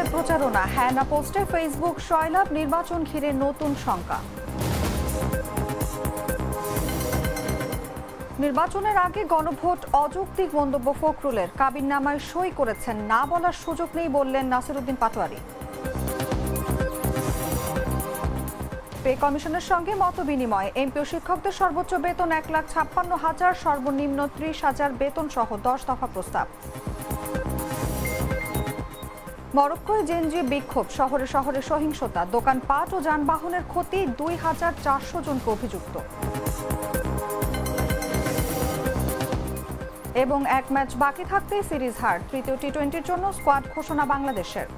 চলছে প্রচারণা। হ্যাঁ না পোস্টে ফেসবুক সয়লাভ, নির্বাচন ঘিরে নতুন শঙ্কা। নির্বাচনের আগে গণভোট অযৌক্তিক মন্তব্য ফখরুলের। কাবিননামায় সই করেছেন, না বলার সুযোগ নেই বললেন নাসিরউদ্দিন পাটোয়ারি। পে কমিশনের সঙ্গে মতবিনিময়। এমপি ও শিক্ষকদের সর্বোচ্চ বেতন 1,56,000, সর্বনিম্ন 30,000 বেতন সহ 10 দফা প্রস্তাব। মরক্কোয় জেনজি বিক্ষোভ, শহরে শহরে সহিংসতা, দোকানপাট ও যানবাহনের ক্ষতি, 2,400 জনকে অভিযুক্ত। এবং এক ম্যাচ বাকি থাকতেই সিরিজ হার, তৃতীয় টি-20-র জন্য স্কোয়াড ঘোষণা বাংলাদেশের।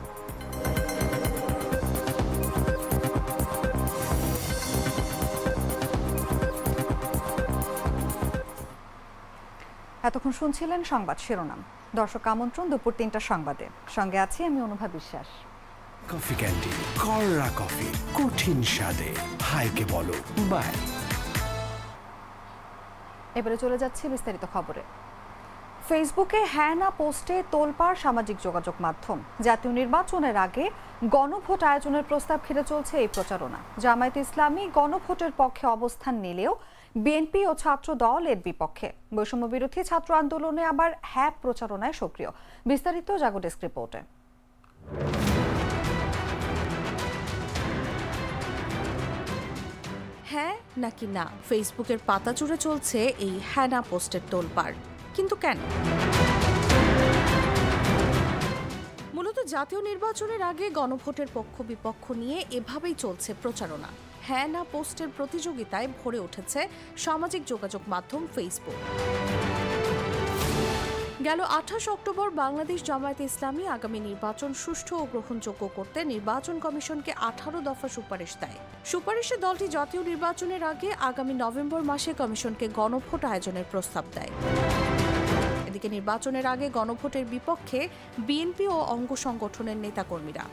এতক্ষণ শুনছিলেন সংবাদ শিরোনাম। দর্শক আমন্ত্রণ দুপুর 3টার সংবাদে, সঙ্গে আছি আমি অনুভা বিশ্বাস। কফি ক্যান্ডি, কররা কফি, কঠিন স্বাদে, হাইকে বলো বাই। এবারে চলে যাচ্ছে বিস্তারিত খবরে। ফেসবুকে হ্যাঁ না পোস্টে তোলপাড় সামাজিক যোগাযোগ মাধ্যম। জাতীয় নির্বাচনের আগে গণভোট আয়োজনের প্রস্তাব ঘিরে চলছে এই প্রচারণা। জামায়াতে ইসলামী গণভোটের পক্ষে অবস্থান নিলেও বিএনপি ও ছাত্র দল এর বিপক্ষে। বৈষম্য বিরোধী ছাত্র আন্দোলনে আবার হ্যাঁ প্রচারণায় সক্রিয়। বিস্তারিত জাগো ডেস্ক রিপোর্টে। হ্যাঁ নাকি না, ফেসবুকের পাতা জুড়ে চলছে এই হ্যাঁ না পোস্টের তোলপাড়। কিন্তু কেন? মূলত জাতীয় নির্বাচনের আগে গণভোটের পক্ষ বিপক্ষ নিয়ে এভাবেই চলছে প্রচারণা। হ্যাঁ না পোস্টের প্রতিযোগিতায় ভরে উঠেছে সামাজিক যোগাযোগ মাধ্যম ফেসবুক। গেল 28 অক্টোবর বাংলাদেশ জামায়াতে ইসলামী আগামী নির্বাচন সুষ্ঠু ও গ্রহণযোগ্য করতে নির্বাচন কমিশনকে 18 দফা সুপারিশ দেয়। সুপারিশে দলটি জাতীয় নির্বাচনের আগে আগামী নভেম্বর মাসে কমিশনকে গণভোট আয়োজনের প্রস্তাব দেয়। এদিকে নির্বাচনের আগে গণভোটের বিপক্ষে বিএনপি ও অঙ্গ সংগঠনের নেতাকর্মীরা।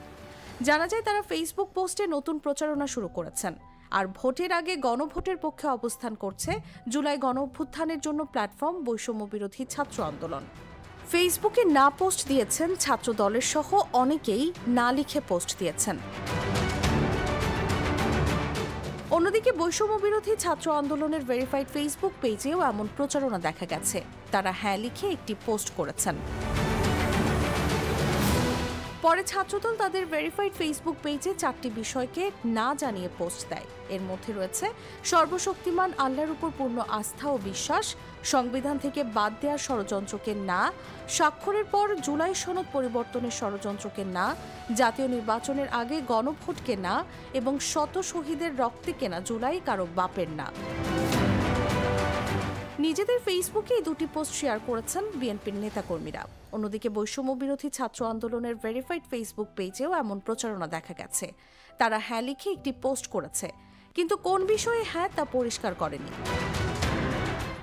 জানা যায় তারা ফেসবুক পোস্টে নতুন প্রচারণা শুরু করেছেন। আর ভোটের আগে গণভোটের পক্ষে অবস্থান করছে জুলাই গণঅভ্যুত্থানের জন্য প্ল্যাটফর্ম বৈষম্য বিরোধী ছাত্র আন্দোলন। ফেসবুকে না পোস্ট দিয়েছেন ছাত্র দলের সহ অনেকেই, না লিখে পোস্ট দিয়েছেন। অন্যদিকে বৈষম্য বিরোধী ছাত্র আন্দোলনের ভেরিফাইড ফেসবুক পেজেও এমন প্রচারণা দেখা গেছে। তারা হ্যাঁ লিখে একটি পোস্ট করেছেন। পরে ছাত্রদল তাদের ভেরিফাইড ফেসবুক পেজে 4টি বিষয়কে না জানিয়ে পোস্ট দেয়। এর মধ্যে রয়েছে সর্বশক্তিমান আল্লাহর উপর পূর্ণ আস্থা ও বিশ্বাস, সংবিধান থেকে বাদ দেওয়ার ষড়যন্ত্রকে না, স্বাক্ষরের পর জুলাই সনদ পরিবর্তনের ষড়যন্ত্রকে না, জাতীয় নির্বাচনের আগে গণভোটকে না এবং শত শহীদের রক্তে কেনা জুলাই কারো বাপের না। নিজেদের ফেসবুকে এই দুটি পোস্ট শেয়ার করেছেন বিএনপির নেতাকর্মীরা। অন্যদিকে বৈষম্য বিরোধী ছাত্র আন্দোলনের ভেরিফাইড ফেসবুক পেজেও এমন প্রচারণা দেখা গেছে। তারা হ্যাঁ লিখে একটি পোস্ট করেছে, কিন্তু কোন বিষয়ে হ্যাঁ তা পরিষ্কার করেনি।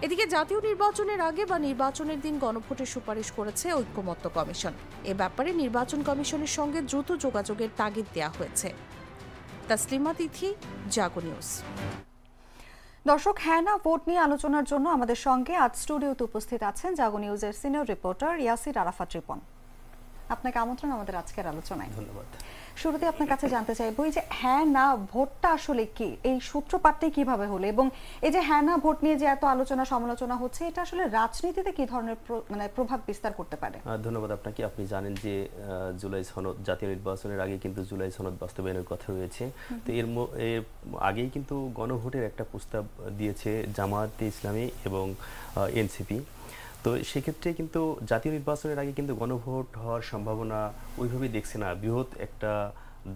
এদিকে জাতীয় নির্বাচনের আগে বা নির্বাচনের দিন গণভোটের সুপারিশ করেছে ঐক্যমত্য কমিশন। এ ব্যাপারে নির্বাচন কমিশনের সঙ্গে দ্রুত যোগাযোগের তাগিদ দেওয়া হয়েছে। তাসলিমা তিথি, জাগো নিউজ। দর্শক, হ্যাঁ না ভোট নিয়ে আলোচনার জন্য আমাদের সঙ্গে আজ স্টুডিওতে উপস্থিত আছেন জাগো নিউজের সিনিয়র রিপোর্টার ইয়াসির আরাফাত রিপন। আপনাকে আমন্ত্রণ আমাদের আজকের আলোচনায়। ধন্যবাদ। শুরুতে আপনার কাছে জানতে চাইবো, এই যে হ্যাঁ না ভোটটা আসলে কি, এই সূত্রপাতটাই কিভাবে হলো, এবং এই যে হ্যাঁ না ভোট নিয়ে যে এত আলোচনা সমালোচনা হচ্ছে, এটা আসলে রাজনীতিতে কি ধরনের প্রভাব বিস্তার করতে পারে? ধন্যবাদ আপনাকে। আপনি জানেন যে জুলাই সনদ, জাতীয় নির্বাচনের আগে কিন্তু জুলাই সনদ বাস্তবায়নের কথা রয়েছে। তো এর আগেই কিন্তু গণভোটের একটা প্রস্তাব দিয়েছে জামায়াতে ইসলামী এবং এনসিপি। তো সেক্ষেত্রে কিন্তু জাতীয় নির্বাচনের আগে কিন্তু গণভোট হওয়ার সম্ভাবনা ওইভাবেই দেখছে না বৃহৎ একটা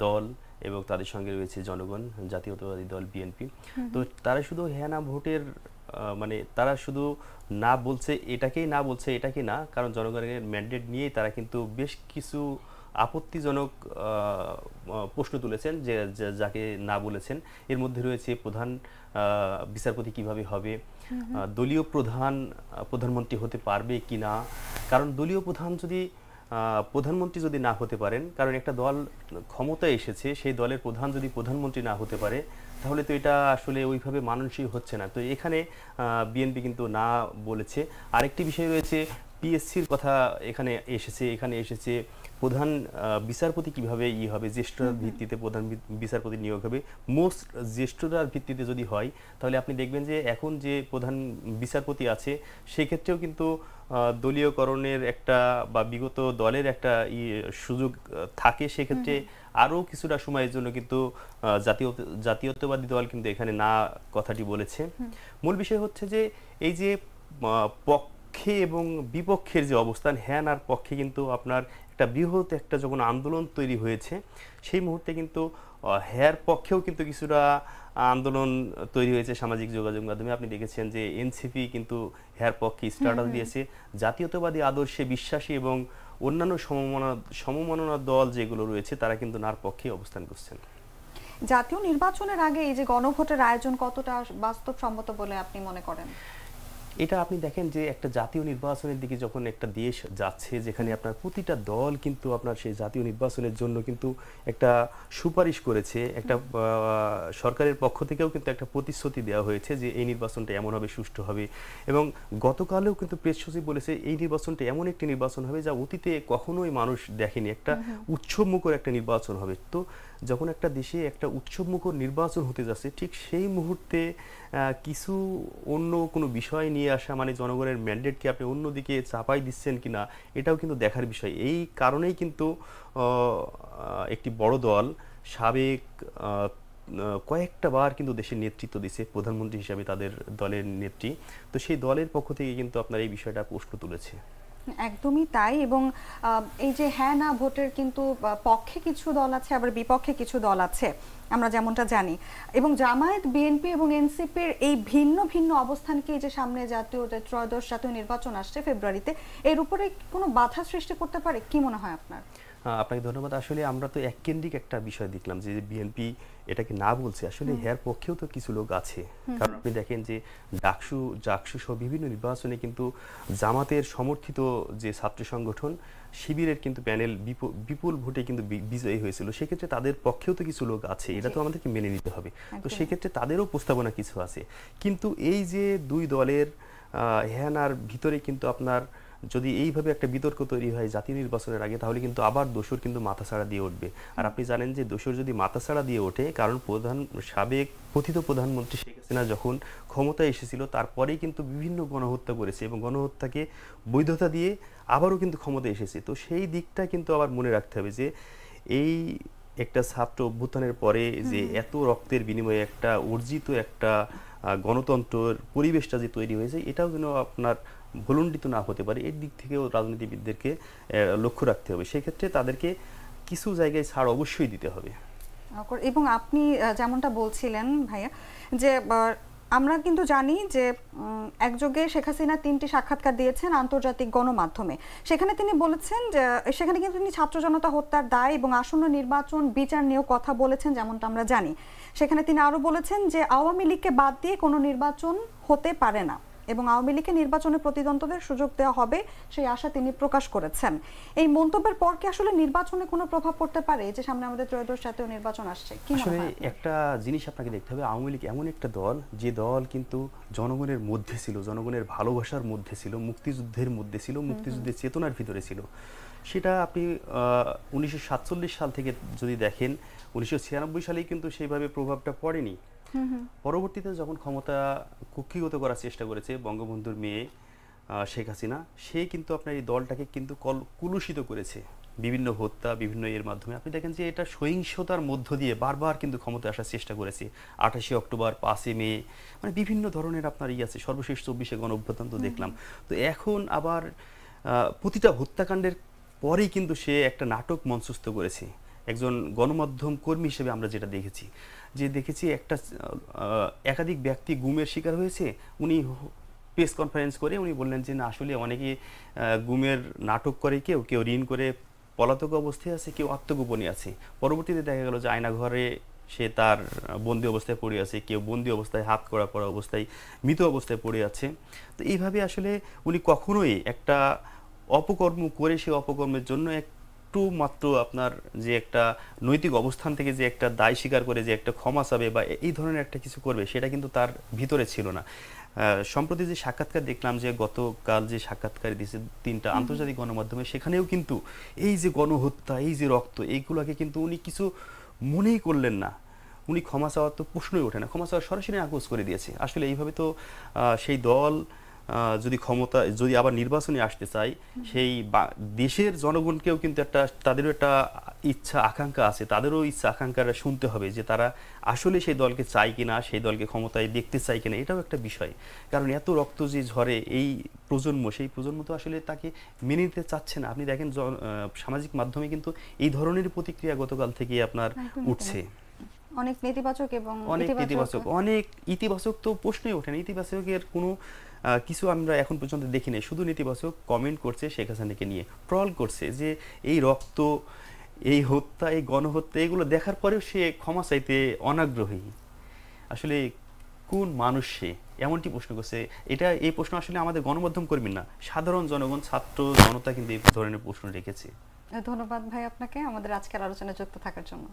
দল, এবং তাদের সঙ্গে রয়েছে জনগণ, জাতীয়তাবাদী দল বিএনপি। তো তারা শুধু হ্যাঁ না ভোটের তারা শুধু না বলছে এটাকেই, না বলছে এটাকে না, কারণ জনগণের ম্যান্ডেট নিয়েই তারা কিন্তু বেশ কিছু আপত্তিজনক প্রশ্ন তুলেছেন যে যাকে না বলেছেন। এর মধ্যে রয়েছে প্রধান বিচারপতি কিভাবে হবে, দলীয় প্রধানমন্ত্রী হতে পারবে কি না, কারণ দলীয় প্রধানমন্ত্রী যদি না হতে পারেন, কারণ একটা দল ক্ষমতায় এসেছে, সেই দলের প্রধান যদি প্রধানমন্ত্রী না হতে পারে, তাহলে তো এটা আসলে ওইভাবে মানানসই হচ্ছে না। তো এখানে বিএনপি কিন্তু না বলেছে। আরেকটি বিষয় রয়েছে পিএসসির কথা এখানে এসেছে প্রধান বিচারপতি কিভাবে হবে জ্যেষ্ঠতার ভিত্তিতে প্রধান বিচারপতি নিয়োগ হবে। মোস্ট জ্যেষ্ঠতার ভিত্তিতে যদি হয় তাহলে আপনি দেখবেন যে এখন যে প্রধান বিচারপতি আছে সেক্ষেত্রেও কিন্তু দলীয়করণের একটা বা বিগত দলের একটা সুযোগ থাকে। সেক্ষেত্রে আরও কিছুটা সময়ের জন্য কিন্তু জাতীয়তাবাদী দল কিন্তু এখানে না কথাটি বলেছে। মূল বিষয় হচ্ছে যে এই যে পক্ষে এবং বিপক্ষের যে অবস্থান, হ্যাঁ আর পক্ষে কিন্তু আপনার একটা বৃহৎ একটা যখন আন্দোলন তৈরি হয়েছে সেই মুহূর্তে কিন্তু হ্যার পক্ষেও কিন্তু কিছুটা আন্দোলন তৈরি হয়েছে সামাজিক যোগাযোগ মাধ্যমে। আপনি দেখেছেন যে এনসিপি কিন্তু হ্যার পক্ষে স্ট্যাটাস দিয়েছে। জাতীয়তাবাদী আদর্শে বিশ্বাসী এবং অন্যান্য সমমনা দল যেগুলো রয়েছে তারা কিন্তু নার পক্ষে অবস্থান করছেন। জাতীয় নির্বাচনের আগে এই যে গণভোটের আয়োজন কতটা বাস্তবসম্মত বলে আপনি মনে করেন? এটা আপনি দেখেন যে একটা জাতীয় নির্বাচনের দিকে যখন একটা দেশ যাচ্ছে, যেখানে আপনার প্রতিটা দল কিন্তু আপনার সেই জাতীয় নির্বাচনের জন্য কিন্তু একটা সুপারিশ করেছে, একটা সরকারের পক্ষ থেকেও কিন্তু একটা প্রতিশ্রুতি দেওয়া হয়েছে যে এই নির্বাচনটা এমন হবে, সুষ্ঠু হবে। এবং গতকালেও কিন্তু প্রেস সচিব বলেছে এই নির্বাচনটা এমন একটি নির্বাচন হবে যা অতীতে কখনোই মানুষ দেখেনি, একটা উৎসবমুখর একটা নির্বাচন হবে। তো যখন একটা দেশে একটা উৎসবমুখর নির্বাচন হতে যাচ্ছে ঠিক সেই মুহূর্তে কিছু অন্য কোনো বিষয় নিয়ে আসা মানে জনগণের ম্যান্ডেটকে আপনি অন্যদিকে চাপাই দিচ্ছেন কিনা এটাও কিন্তু দেখার বিষয়। এই কারণেই কিন্তু একটি বড় দল সাবেক কয়েকটা বার কিন্তু দেশের নেতৃত্ব দিচ্ছে, প্রধানমন্ত্রী হিসাবে তাদের দলের নেত্রী, তো সেই দলের পক্ষ থেকে কিন্তু আপনার এই বিষয়টা প্রশ্ন তুলেছে। একদমই তাই। এবং এই যে হ্যাঁ না ভোটের কিন্তু পক্ষে কিছু দল আছে আবার বিপক্ষে কিছু দল আছে আমরা যেমনটা জানি। এবং জামায়াত, বিএনপি এবং এনসিপির এই ভিন্ন ভিন্ন অবস্থানকে যে সামনে ত্রয়োদশ জাতীয় নির্বাচন আসছে ফেব্রুয়ারিতে, এর উপরে কোনো বাধা সৃষ্টি করতে পারে কি মনে হয় আপনার? আপনাকে ধন্যবাদ। আসলে আমরা তো এককেন্দ্রিক একটা বিষয় দেখলাম যে বিএনপি এটাকে না বলছে, আসলে এর পক্ষেও তো কিছু লোক আছে। কারণ আপনি দেখেন যে জাকসু সহ বিভিন্ন নির্বাচনে কিন্তু জামাতের সমর্থিত যে ছাত্র সংগঠন শিবিরের কিন্তু প্যানেল বিপুল ভোটে কিন্তু বিজয়ী হয়েছিল। সেক্ষেত্রে তাদের পক্ষেও তো কিছু লোক আছে, এটা তো আমাদেরকে মেনে নিতে হবে। তো সেক্ষেত্রে তাদেরও প্রস্তাবনা কিছু আছে। কিন্তু এই যে দুই দলের হ্যানার ভিতরে কিন্তু আপনার যদি এইভাবে একটা বিতর্ক তৈরি হয় জাতীয় নির্বাচনের আগে, তাহলে কিন্তু আবার দোসর কিন্তু মাথাছাড়া দিয়ে উঠবে। আর আপনি জানেন যে দোসর যদি মাথাছাড়া দিয়ে ওঠে, কারণ সাবেক কথিত প্রধানমন্ত্রী শেখ হাসিনা যখন ক্ষমতায় এসেছিল তারপরেই কিন্তু বিভিন্ন গণহত্যা করেছে এবং গণহত্যাকে বৈধতা দিয়ে আবারও কিন্তু ক্ষমতায় এসেছে। তো সেই দিকটা কিন্তু আবার মনে রাখতে হবে যে এই একটা ছাত্র অভ্যুত্থানের পরে যে এত রক্তের বিনিময়ে একটা অর্জিত একটা গণতন্ত্রের পরিবেশটা যে তৈরি হয়েছে, এটাও যেন আপনার ভুলুণ্ঠিত না হতে পারে, এর দিক থেকেও রাজনীতিবিদদেরকে লক্ষ্য রাখতে হবে। সেক্ষেত্রে তাদেরকে কিছু জায়গায় ছাড় অবশ্যই দিতে হবে। এবং আপনি যেমনটা বলছিলেন ভাইয়া যে আমরা কিন্তু জানি যে একযোগে শেখ হাসিনা 3টি সাক্ষাৎকার দিয়েছেন আন্তর্জাতিক গণমাধ্যমে। সেখানে তিনি বলেছেন যে সেখানে কিন্তু তিনি ছাত্র জনতা হত্যার দায় এবং আসন্ন নির্বাচন বিচার নিয়েও কথা বলেছেন, যেমনটা আমরা জানি। সেখানে তিনি আরো বলেছেন যে আওয়ামী লীগকে বাদ দিয়ে কোনো নির্বাচন হতে পারে না এবং আওয়ামী লীগকে নির্বাচনে প্রতিদ্বন্দ্বীদের সুযোগ দেওয়া হবে সেই আশা তিনি প্রকাশ করেছেন। এই মন্তব্যের পর কি আসলে নির্বাচনে কোনো প্রভাব পড়তে পারে যে সামনে আমাদের ত্রয়োদশ জাতীয় নির্বাচন আসছে? আসলে একটা জিনিস আপনাকে দেখতে হবে, আওয়ামী লীগ এমন একটা দল যে দল কিন্তু জনগণের মধ্যে ছিল, জনগণের ভালোবাসার মধ্যে ছিল, মুক্তিযুদ্ধের মধ্যে ছিল, মুক্তিযুদ্ধের চেতনার ভিতরে ছিল। সেটা আপনি 1947 সাল থেকে যদি দেখেন, 1996 সালেই কিন্তু সেইভাবে প্রভাবটা পড়েনি। পরবর্তীতে যখন ক্ষমতা কুক্ষিগত করার চেষ্টা করেছে বঙ্গবন্ধুর মেয়ে শেখ হাসিনা, সে কিন্তু আপনার এই দলটাকে কিন্তু কুলুষিত করেছে বিভিন্ন হত্যা, বিভিন্ন এর মাধ্যমে। আপনি দেখেন যে এটা সহিংসতার মধ্য দিয়ে বারবার কিন্তু ক্ষমতায় আসার চেষ্টা করেছে। 28 অক্টোবর, 5 মে, মানে বিভিন্ন ধরনের আপনার আছে, সর্বশেষ 24-এ গণঅভ্যুত্থান তো দেখলাম। তো এখন আবার প্রতিটা হত্যাকাণ্ডের পরেই কিন্তু সে একটা নাটক মঞ্চস্থ করেছে। একজন গণমাধ্যম কর্মী হিসেবে আমরা যেটা দেখেছি একটা একাধিক ব্যক্তি গুমের শিকার হয়েছে। উনি প্রেস কনফারেন্স করে উনি বললেন যে না, আসলে অনেকে গুমের নাটক করে, কেউ ঋণ করে পলাতক অবস্থায় আছে, কেউ আত্মগোপনে আছে। পরবর্তীতে দেখা গেল যে আয়নাঘরে সে তার বন্দি অবস্থায় পড়ে আছে, কেউ বন্দি অবস্থায় হাত করা পড়া অবস্থায় মৃত অবস্থায় পড়ে আছে। তো এইভাবে আসলে উনি কখনোই একটা অপকর্ম করে সে অপকর্মের জন্য একটু মাত্র আপনার যে একটা নৈতিক অবস্থান থেকে যে একটা দায় স্বীকার করে যে একটা ক্ষমা চাবে বা এই ধরনের একটা কিছু করবে, সেটা কিন্তু তার ভিতরে ছিল না। সম্প্রতি যে সাক্ষাৎকার দেখলাম, যে গতকাল যে সাক্ষাৎকার দিয়েছে 3টা আন্তর্জাতিক গণমাধ্যমে, সেখানেও কিন্তু এই যে গণহত্যা, এই যে রক্ত, এইগুলোকে কিন্তু উনি কিছু মনেই করলেন না। উনি ক্ষমা চাওয়ার তো প্রশ্নই ওঠে না, ক্ষমা চাওয়ার সরাসরি নাকচ করে দিয়েছে। আসলে এইভাবে তো সেই দল যদি আবার নির্বাচনে আসতে চায়, সেই দেশের জনগণকেও কিন্তু তাদেরও একটা ইচ্ছা আকাঙ্ক্ষা আছে, তাদেরও ইচ্ছা আকাঙ্ক্ষাটা শুনতে হবে যে তারা আসলে সেই দলকে চায় কিনা, সেই দলকে ক্ষমতায় দেখতে চায় কিনা, এটাও একটা বিষয়। কারণ এত রক্ত যে ঝরে এই সেই প্রজন্ম তো আসলে তাকে মেনে নিতে চাচ্ছে না। আপনি দেখেন সামাজিক মাধ্যমে কিন্তু এই ধরনের প্রতিক্রিয়া গতকাল থেকে আপনার উঠছে, অনেক নেতিবাচক এবং অনেক ইতিবাচক তো প্রশ্নই ওঠে না। ইতিবাচকের কোনো কিছু আমরা এখন পর্যন্ত দেখি নাই, শুধু নেতিবাচক কমেন্ট করছে, শেখ হাসিনাকে নিয়ে ট্রল করছে যে এই রক্ত, এই হত্যা, এই গণহত্যা, এগুলো দেখার পরেও সে ক্ষমা চাইতে অনাগ্রহী। আসলে কোন মানুষ সে, এমনটি প্রশ্ন করছে। এই প্রশ্ন আসলে আমাদের গণমাধ্যম কর্মী না, সাধারণ জনগণ, ছাত্র জনতা কিন্তু এই ধরনের প্রশ্ন রেখেছে। ধন্যবাদ ভাই আপনাকে আমাদের আজকের আলোচনায় যুক্ত থাকার জন্য।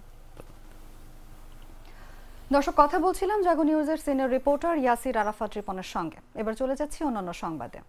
দর্শক, কথা বলছিলাম জাগো নিউজের সিনিয়র রিপোর্টার ইয়াসির আরাফাত রিপনের সঙ্গে। এবার চলে যাচ্ছি অন্যান্য সংবাদে।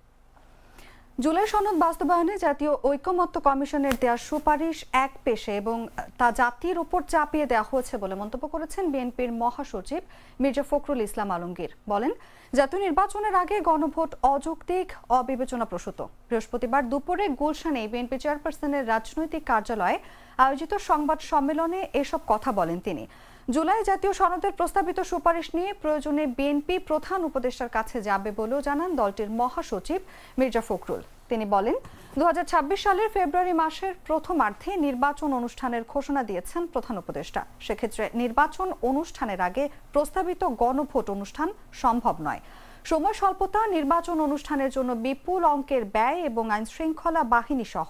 জুলাই সনদ বাস্তবায়নে জাতীয় ঐকমত্য কমিশনের দেওয়া সুপারিশ এক পেশে এবং তা জাতির উপর চাপিয়ে দেওয়া হয়েছে বলে মন্তব্য করেছেন বিএনপির মহাসচিব মির্জা ফখরুল ইসলাম আলমগীর। বলেন, জাতীয় নির্বাচনের আগে গণভোট অযৌক্তিক, অবিবেচনাপ্রসূত। বৃহস্পতিবার দুপুরে গুলশানে বিএনপি চেয়ারপারসনের রাজনৈতিক কার্যালয়ে আয়োজিত সংবাদ সম্মেলনে এসব কথা বলেন তিনি। জুলাই জাতীয় সনদের প্রস্তাবিত সুপারিশ নিয়ে প্রয়োজনে বিএনপি প্রধান উপদেষ্টার কাছে যাবে বলেও জানান দলটির মহাসচিব মির্জা ফখরুল। তিনি বলেন, 2026 সালের ফেব্রুয়ারি মাসের প্রথমার্ধে নির্বাচন অনুষ্ঠানের ঘোষণা দিয়েছেন প্রধান উপদেষ্টা। সেক্ষেত্রে নির্বাচন অনুষ্ঠানের আগে প্রস্তাবিত গণভোট অনুষ্ঠান সম্ভব নয়। সময় স্বল্পতা, নির্বাচন অনুষ্ঠানের জন্য বিপুল অঙ্কের ব্যয় এবং আইনশৃঙ্খলা বাহিনী সহ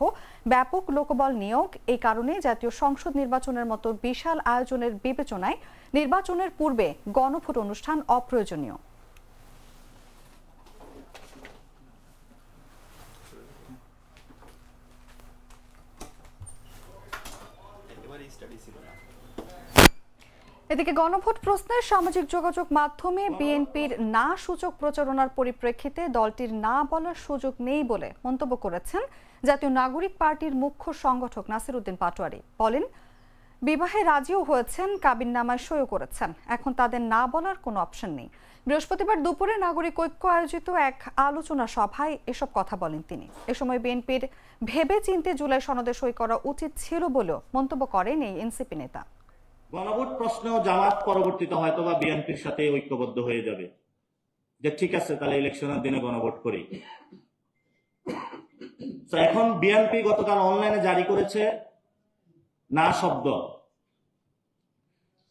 ব্যাপক লোকবল নিয়োগ, এই কারণে জাতীয় সংসদ নির্বাচনের মতো বিশাল আয়োজনের বিবেচনায় নির্বাচনের পূর্বে গণভোট অনুষ্ঠান অপ্রয়োজনীয়। এদিকে গণভোট প্রশ্নে সামাজিক যোগাযোগ মাধ্যমে বিএনপির না সূচক প্রচারণার পরিপ্রেক্ষিতে দলটির না বলার সুযোগ নেই বলে মন্তব্য করেছেন জাতীয় নাগরিক পার্টির মুখ্য সংগঠক নাসির উদ্দিন পাটোয়ারি। বলেন, বিবাহে রাজিও হয়েছেন, কাবিননামায় সইও করেছেন, এখন তাদের না বলার কোনো অপশন নেই। বৃহস্পতিবার দুপুরে নাগরিক ঐক্য আয়োজিত এক আলোচনা সভায় এসব কথা বলেন তিনি। এ সময় বিএনপির ভেবে চিন্তে জুলাই সনদে সই করা উচিত ছিল বলেও মন্তব্য করেন এই এনসিপি নেতা। গণভোট প্রশ্নেও জামাত পরবর্তীতে হয়তো বা বিএনপির সাথে ঐক্যবদ্ধ হয়ে যাবে যে ঠিক আছে, তাহলে ইলেকশনের দিনে গণভোট করি। এখন বিএনপি গতকাল অনলাইনে জারি করেছে না শব্দ।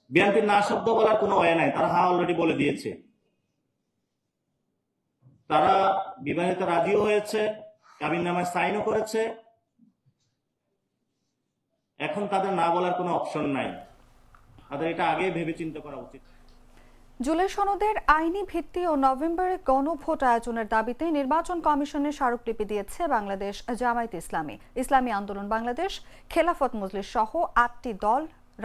বিএনপির না শব্দ বলার কোনো ওয়ে নাই, তারা হ্যাঁ অলরেডি বলে দিয়েছে। তারা বিবাহিত রাজিও হয়েছে, কাবিননামায় সাইনও করেছে, এখন তাদের না বলার কোনো অপশন নাই। তাদের এটা আগে ভেবে চিন্তা করা উচিত। জুলাই সনদের আইনি ভিত্তি ও নভেম্বরে গণভোট আয়োজনের দাবিতে নির্বাচন কমিশনের স্মারকলিপি দিয়েছে বাংলাদেশ জামায়াত ইসলামী, ইসলামী আন্দোলন বাংলাদেশ, খেলাফত মজলিস সহ 8টি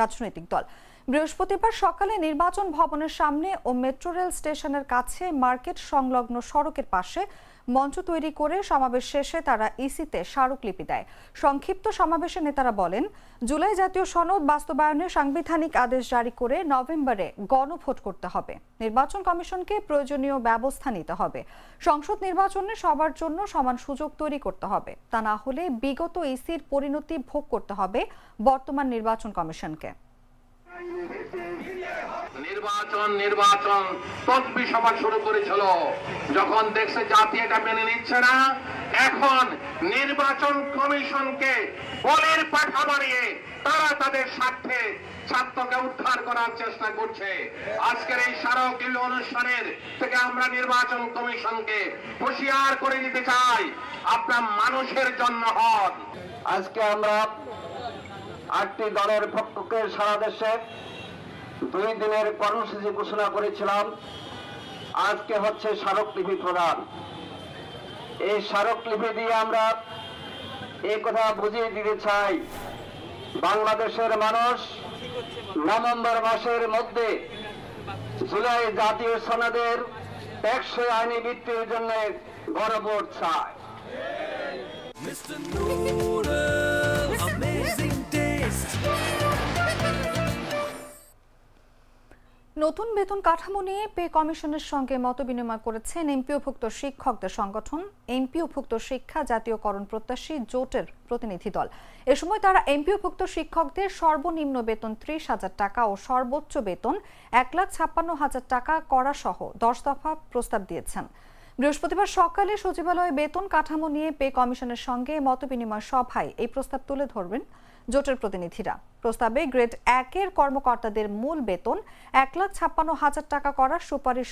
রাজনৈতিক দল। বৃহস্পতিবার সকালে নির্বাচন ভবনের সামনে ও মেট্রো রেল স্টেশনের কাছে মার্কেট সংলগ্ন সড়কের পাশে মঞ্চ তৈরি করে সমাবেশ শেষে তারা ইসিতে স্মারকলিপি দেয়। সংক্ষিপ্ত সমাবেশে নেতারা বলেন, জুলাই জাতীয় সনদ বাস্তবায়নে সাংবিধানিক আদেশ জারি করে নভেম্বরে গণভোট করতে হবে। নির্বাচন কমিশনকে প্রয়োজনীয় ব্যবস্থা নিতে হবে। সংসদ নির্বাচনে সবার জন্য সমান সুযোগ তৈরি করতে হবে। তা না হলে বিগত ইসির পরিণতি ভোগ করতে হবে বর্তমান নির্বাচন কমিশনকে। নির্বাচন তদবি সভা শুরু করেছিল, যখন দেখছে জাতি এটা মেনে নিচ্ছে না, এখন নির্বাচন কমিশনকে বলের পাঠা বাড়িয়ে তারা তাদের স্বার্থে ছাত্রকে উদ্ধার করার চেষ্টা করছে। আজকের এই স্মারকলিপি অনুষ্ঠানের থেকে আমরা নির্বাচন কমিশনকে হুঁশিয়ার করে দিতে চাই, আপনার মানুষের জন্য হন। আজকে আমরা 8টি দলের পক্ষে সারা দেশে 2 দিনের কর্মসূচি ঘোষণা করেছিলাম। আজকে হচ্ছে স্মারকলিপি প্রদান। এই স্মারকলিপি দিয়ে আমরা এই কথা বুঝিয়ে দিতে চাই, বাংলাদেশের মানুষ নভেম্বর মাসের মধ্যে জুলাই জাতীয় সনদের টেকসই আইনি ভিত্তির জন্য গণভোট চায়। নতুন বেতন কাঠামো নিয়ে পে কমিশনের সঙ্গে মতবিনিময় করেছেন এমপিওভুক্ত শিক্ষকদের সংগঠন এমপিওভুক্ত শিক্ষা জাতীয়করণ প্রত্যাশী জোটের প্রতিনিধি দল। এ সময় তারা এমপিওভুক্ত শিক্ষকদের সর্বনিম্ন বেতন 30,000 টাকা ও সর্বোচ্চ বেতন 1,56,000 টাকা করা সহ 10 দফা প্রস্তাব দিয়েছেন। বৃহস্পতিবার সকালে সচিবালয়ে বেতন কাঠামো নিয়ে পে কমিশনের সঙ্গে মতবিনিময় সভায় এই প্রস্তাব তুলে ধরবেন জোটের প্রতিনিধিরা। প্রস্তাবে গ্রেড 1-এর কর্মকর্তাদের মূল বেতন 1,56,000 টাকা করার সুপারিশ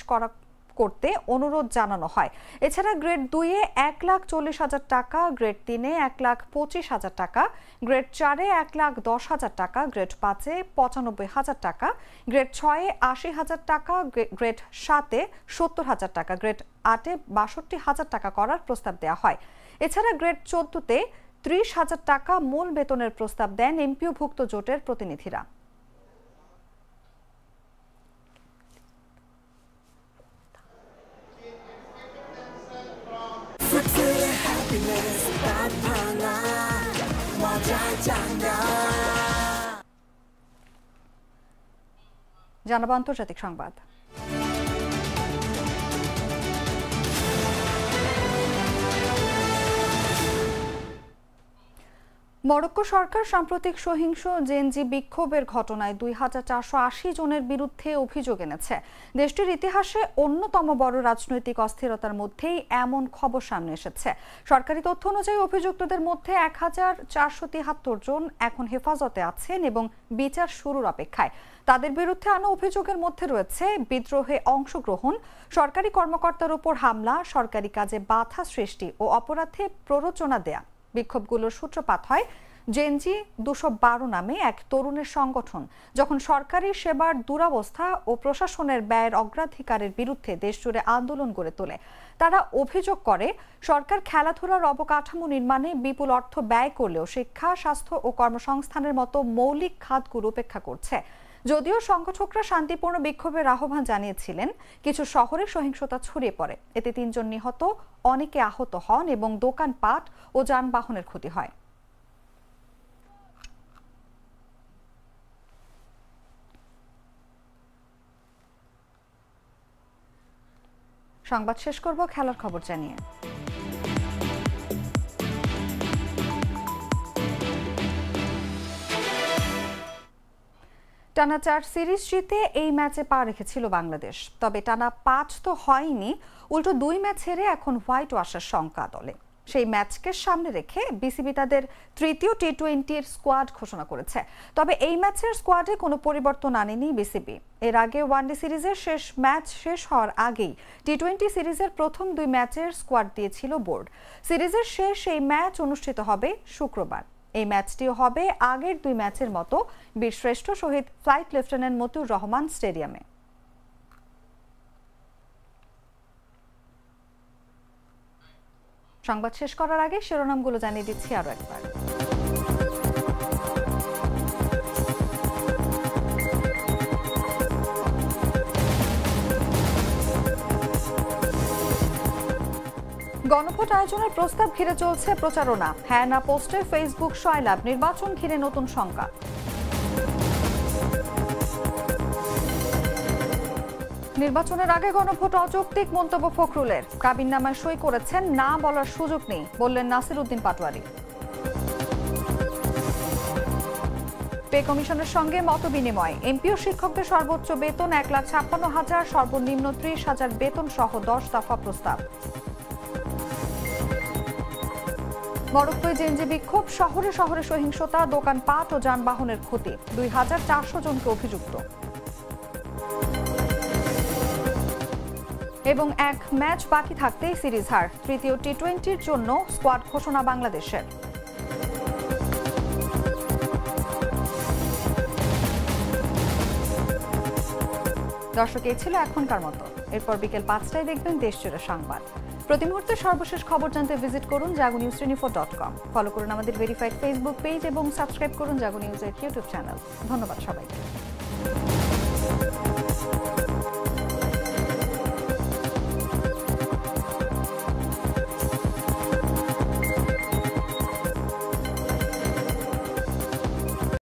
করতে অনুরোধ জানানো হয়। এছাড়া গ্রেড 2-এ 1,40,000 টাকা, গ্রেড 3-এ 1,25,000 টাকা, গ্রেড 4-এ 1,10,000 টাকা, গ্রেড 5-এ 95,000 টাকা, গ্রেড 6-এ 80,000 টাকা, গ্রেড 7-এ 70,000 টাকা, গ্রেড 8-এ 62,000 টাকা করার প্রস্তাব দেওয়া হয়। এছাড়া গ্রেড 14-তে 30,000 টাকা মূল বেতনের প্রস্তাব দেন এমপিওভুক্ত জোটের প্রতিনিধিরা। জানাবো আন্তর্জাতিক সংবাদ। মরক্কো সরকার সাম্প্রতিক সহিংস জেনজি বিক্ষোভের ঘটনায় 2,480 জনের বিরুদ্ধে অভিযোগ এনেছে। দেশটির ইতিহাসে অন্যতম বড় রাজনৈতিক অস্থিরতার মধ্যেই এমন খবর সামনে এসেছে। সরকারি তথ্য অনুযায়ী অভিযুক্তদের মধ্যে 1,473 জন এখন হেফাজতে আছেন এবং বিচার শুরুর অপেক্ষায়। তাদের বিরুদ্ধে আনা অভিযোগের মধ্যে রয়েছে বিদ্রোহে অংশগ্রহণ, সরকারি কর্মকর্তার উপর হামলা, সরকারি কাজে বাধা সৃষ্টি ও অপরাধে প্ররোচনা দেয়া। বিক্ষোভগুলোর সূত্রপাত হয় জেনজি 212 নামে এক তরুণের সংগঠন যখন সরকারি সেবার দুরবস্থা ও প্রশাসনের ব্যয়ের অগ্রাধিকারের বিরুদ্ধে দেশজুড়ে আন্দোলন গড়ে তোলে। তারা অভিযোগ করে সরকার খেলাধুলার অবকাঠামো নির্মাণে বিপুল অর্থ ব্যয় করলেও শিক্ষা, স্বাস্থ্য ও কর্মসংস্থানের মতো মৌলিক খাতগুলো উপেক্ষা করছে। যদিও সংগঠকরা শান্তিপূর্ণ বিক্ষোভের আহ্বান জানিয়েছিলেন, কিছু শহরে সহিংসতা ছড়িয়ে পড়ে। এতে 3 জন নিহত, অনেকে আহত হন এবং দোকানপাট ও যানবাহনের ক্ষতি হয়। সংবাদ শেষ করব খেলার খবর জানিয়ে। টানা 4 সিরিজ জিতে এই ম্যাচে পা রেখেছিল বাংলাদেশ। তবে টানা 5 তো হয়নি, উল্টো 2 ম্যাচ হেরে এখন হোয়াইট ওয়াশের শঙ্কা দলে। সেই ম্যাচকে সামনে রেখে বিসিবি তাদের তৃতীয় টি-20-র স্কোয়াড ঘোষণা করেছে। তবে এই ম্যাচের স্কোয়াডে কোনো পরিবর্তন আনেনি বিসিবি। এর আগে ওয়ানডে সিরিজের শেষ ম্যাচ শেষ হওয়ার আগেই টি-20 সিরিজের প্রথম 2 ম্যাচের স্কোয়াড দিয়েছিল বোর্ড। সিরিজের শেষ এই ম্যাচ অনুষ্ঠিত হবে শুক্রবার। এই ম্যাচটিও হবে আগের 2 ম্যাচের মতো বীরশ্রেষ্ঠ শহীদ ফ্লাইট লেফটেন্যান্ট মতিউর রহমান স্টেডিয়ামে। সংবাদ শেষ করার আগে শিরোনামগুলো জানিয়ে দিচ্ছি আরো একবার। গণভোট আয়োজনের প্রস্তাব ঘিরে চলছে প্রচারণা। হ্যাঁ না পোস্টে ফেসবুক সয়লাভ, নির্বাচন ঘিরে নতুন শঙ্কা। নির্বাচনের আগে গণভোট অযৌক্তিক মন্তব্য ফখরুলের। কাবিননামায় সই করেছেন, না বলার সুযোগ নেই বললেন নাসির উদ্দিন পাটোয়ারি। পে কমিশনের সঙ্গে মতবিনিময়, এমপিও শিক্ষকদের সর্বোচ্চ বেতন 1,56,000, সর্বনিম্ন 30,000 বেতন সহ 10 দফা প্রস্তাব। মরক্কোয় জেনজি বিক্ষোভ, শহরে শহরে সহিংসতা, দোকানপাট ও যানবাহনের ক্ষতি, 2,400 জনকে অভিযুক্ত। এবং 1 ম্যাচ বাকি থাকতেই সিরিজ হার, তৃতীয় টি-20-র জন্য স্কোয়াড ঘোষণা বাংলাদেশের। দর্শক, এই ছিল এখনকার মতো। এরপর বিকেল 5টায় দেখবেন দেশজুড়ে সংবাদ। প্রতি মুহূর্তে সর্বশেষ খবর জানতে ভিজিট করুন jagonews24.com। ফলো করুন আমাদের ভেরিফাইড ফেসবুক পেজ এবং সাবস্ক্রাইব করুন জাগো নিউজের ইউটিউব চ্যানেল। ধন্যবাদ সবাইকে।